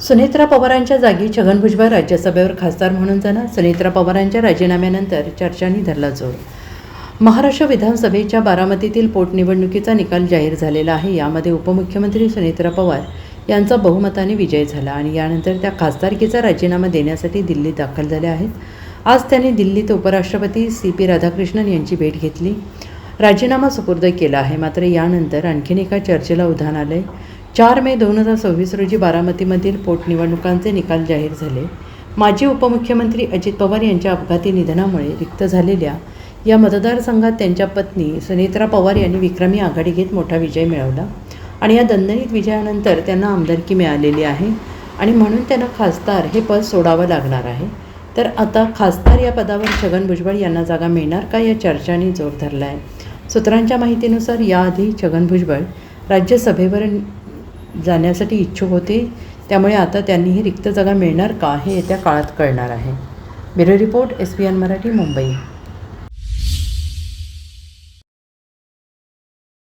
सुनेत्रा पवारांच्या जागी छगन भुजबळ राज्यसभेवर खासदार म्हणून जाणार. सुनेत्रा पवारांच्या राजीनाम्यानंतर चर्चांनी धरला जोर. महाराष्ट्र विधानसभेच्या बारामतीतील पोटनिवडणुकीचा निकाल जाहीर झालेला आहे. यामध्ये उपमुख्यमंत्री सुनेत्रा पवार यांचा बहुमताने विजय झाला आणि यानंतर त्या खासदारकीचा राजीनामा देण्यासाठी दिल्लीत दाखल झाल्या आहेत. आज त्यांनी दिल्लीत उपराष्ट्रपती CP राधाकृष्णन यांची भेट घेतली. राजीनामा सुपूर्द केला आहे. मात्र यानंतर आणखीन एका चर्चेला उधाण आले. 4 मे 2026 रोजी बारामतीमधील पोटनिवडणुकांचे निकाल जाहीर झाले. माजी उपमुख्यमंत्री अजित पवार यांच्या अपघाती निधनामुळे रिक्त झालेल्या या मतदारसंघात त्यांच्या पत्नी सुनेत्रा पवार यांनी विक्रमी आघाडी घेत मोठा विजय मिळवला आणि या दणदणीत विजयानंतर त्यांना आमदारकी मिळालेली आहे आणि म्हणून त्यांना खासदार हे पद सोडावं लागणार आहे. तर आता खासदार या पदावर छगन भुजबळ यांना जागा मिळणार का, या चर्चांनी जोर धरला आहे. सूत्रांच्या माहितीनुसार याआधी छगन भुजबळ राज्यसभेवर जाण्यासाठी इच्छुक होते. त्यामुळे आता त्यांनी ही रिक्त जागा मिळणार का हे येत्या काळात कळणार आहे. Bureau report SBN Marathi, Mumbai.